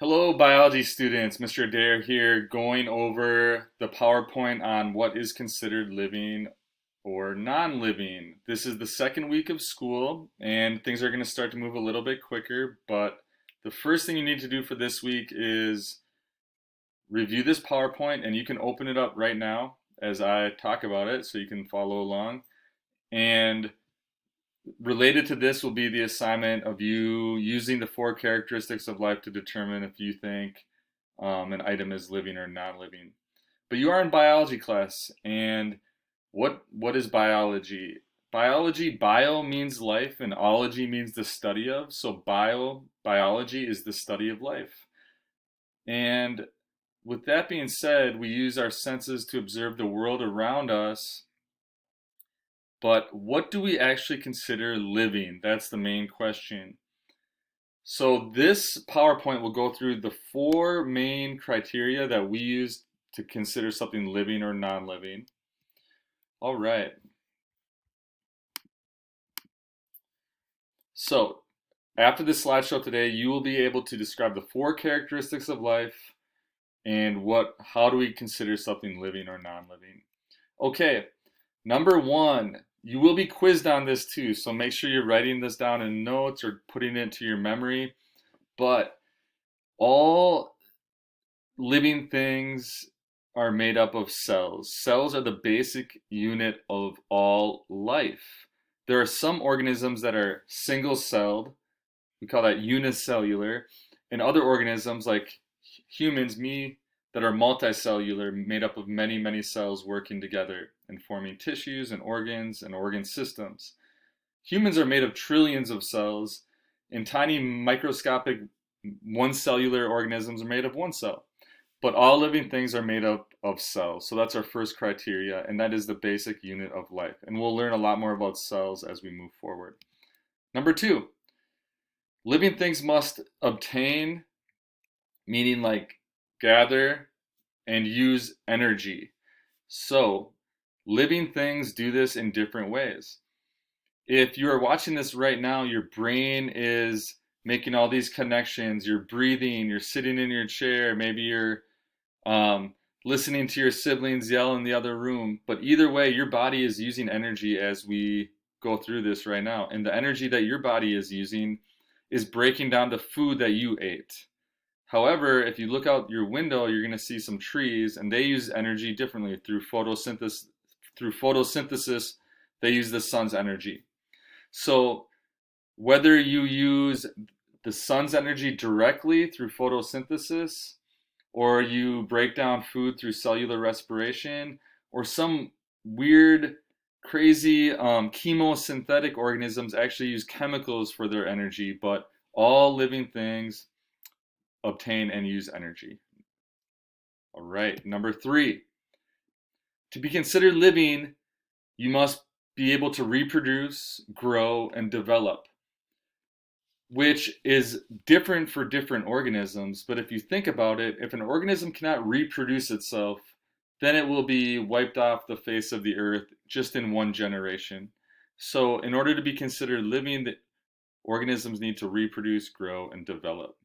Hello, biology students. Mr. Adair here, going over the PowerPoint on what is considered living or non-living. This is the second week of school, and things are going to start to move a little bit quicker, but the first thing you need to do for this week is review this PowerPoint, and you can open it up right now as I talk about it so you can follow along. And related to this will be the assignment of you using the four characteristics of life to determine if you think an item is living or non-living. But you are in biology class, and what is biology? Bio means life, and ology means the study of. So biology is the study of life. And with that being said, we use our senses to observe the world around us. But what do we actually consider living? That's the main question. So this PowerPoint will go through the four main criteria that we use to consider something living or non-living. All right. So after this slideshow today, you will be able to describe the four characteristics of life and how do we consider something living or non-living. Okay, number one, you will be quizzed on this too, so make sure you're writing this down in notes or putting it into your memory. But all living things are made up of cells. Cells are the basic unit of all life. There are some organisms that are single-celled, we call that unicellular, and other organisms like humans, me, that are multicellular, made up of many, many cells working together and forming tissues and organ systems. Humans are made of trillions of cells, and tiny microscopic one-cellular organisms are made of one cell. But all living things are made up of cells. So that's our first criteria, and that is the basic unit of life. And we'll learn a lot more about cells as we move forward. Number two, living things must obtain, meaning like gather and use energy. So living things do this in different ways. If you are watching this right now, your brain is making all these connections. You're breathing, you're sitting in your chair, maybe you're listening to your siblings yell in the other room. But either way, your body is using energy as we go through this right now. And the energy that your body is using is breaking down the food that you ate. However, if you look out your window, you're going to see some trees, and they use energy differently through photosynthesis. Through photosynthesis, they use the sun's energy. So whether you use the sun's energy directly through photosynthesis, or you break down food through cellular respiration, or some weird, crazy chemosynthetic organisms actually use chemicals for their energy, but all living things obtain and use energy. All right, number three. To be considered living, you must be able to reproduce, grow, and develop, which is different for different organisms. But if you think about it, if an organism cannot reproduce itself, then it will be wiped off the face of the earth just in one generation. So in order to be considered living, the organisms need to reproduce, grow, and develop.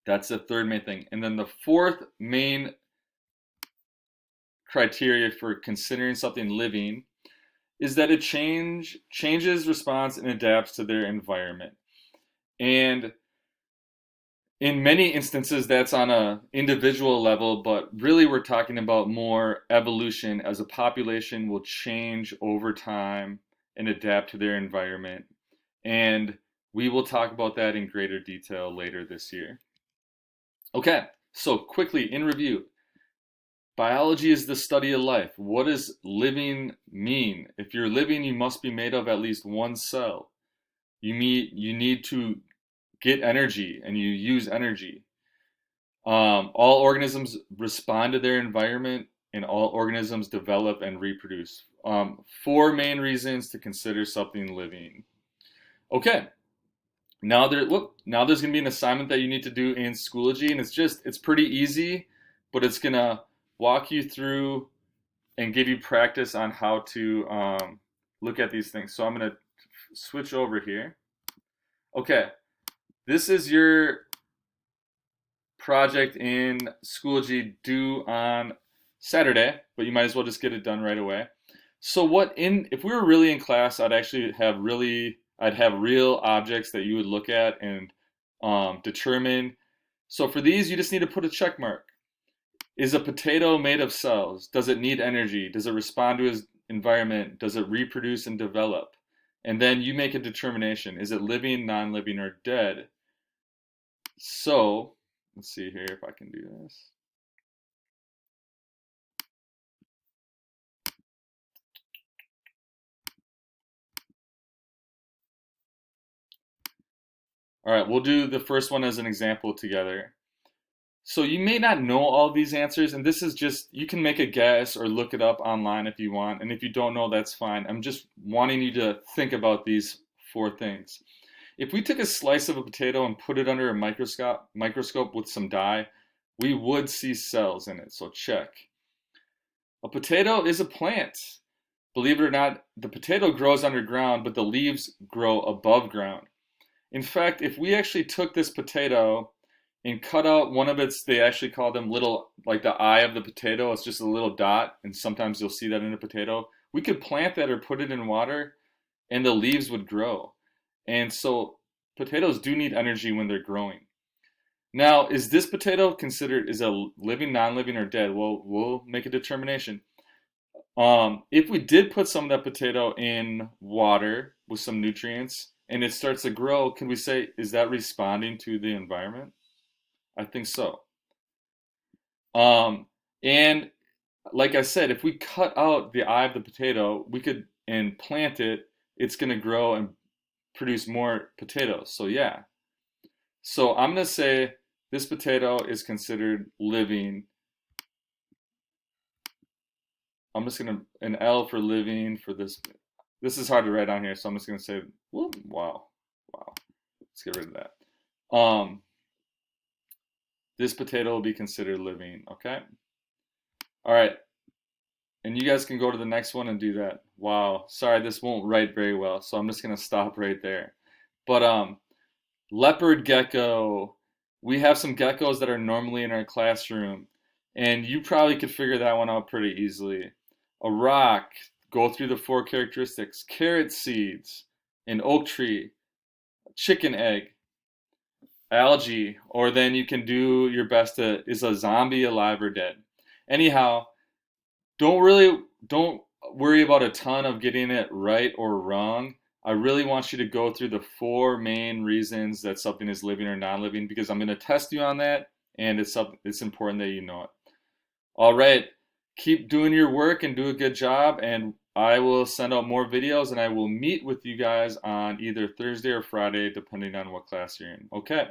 That's the third main thing. And then the fourth main criteria for considering something living is that it changes response and adapts to their environment. And in many instances, that's on an individual level, but really we're talking about more evolution as a population will change over time and adapt to their environment. And we will talk about that in greater detail later this year. Okay, so quickly in review. Biology is the study of life. What does living mean? If you're living, you must be made of at least one cell. You need to get energy, and you use energy. All organisms respond to their environment, and all organisms develop and reproduce. Four main reasons to consider something living. Okay, now there's going to be an assignment that you need to do in Schoology, and it's pretty easy, but it's gonna walk you through and give you practice on how to look at these things. So I'm gonna switch over here. Okay, this is your project in Schoology due on Saturday, but you might as well just get it done right away. So if we were really in class, I'd have real objects that you would look at and determine. So for these, you just need to put a check mark. Is a potato made of cells? Does it need energy? Does it respond to its environment? Does it reproduce and develop? And then you make a determination. Is it living, non-living, or dead? So let's see here if I can do this. All right, we'll do the first one as an example together. So you may not know all these answers, and this is just, you can make a guess or look it up online if you want, and if you don't know, that's fine. I'm just wanting you to think about these 4 things. If we took a slice of a potato and put it under a microscope with some dye, we would see cells in it, so check. A potato is a plant. Believe it or not, the potato grows underground, but the leaves grow above ground. In fact, if we actually took this potato and cut out one of its, they actually call them little, like the eye of the potato, it's just a little dot, and sometimes you'll see that in a potato. We could plant that or put it in water, and the leaves would grow. And so potatoes do need energy when they're growing. Now, is this potato considered, is a living, non-living, or dead? Well, we'll make a determination. If we did put some of that potato in water with some nutrients and it starts to grow, can we say, is that responding to the environment? I think so. And like I said, if we cut out the eye of the potato, and plant it, it's going to grow and produce more potatoes. So yeah. So I'm going to say this potato is considered living. I'm just going to, an L for living for this. This is hard to write on here, so I'm just going to say, whoop, wow. Let's get rid of that. This potato will be considered living, okay? All right. And you guys can go to the next one and do that. Wow. Sorry, this won't write very well, so I'm just going to stop right there. But leopard gecko. We have some geckos that are normally in our classroom, and you probably could figure that one out pretty easily. A rock. Go through the 4 characteristics. Carrot seeds. An oak tree. A chicken egg. Algae. Or then you can do your best to, is a zombie alive or dead? Anyhow, don't worry about a ton of getting it right or wrong. I really want you to go through the 4 main reasons that something is living or non-living, because I'm going to test you on that, and it's important that you know it. All right, keep doing your work and do a good job, and I will send out more videos, and I will meet with you guys on either Thursday or Friday, depending on what class you're in. Okay.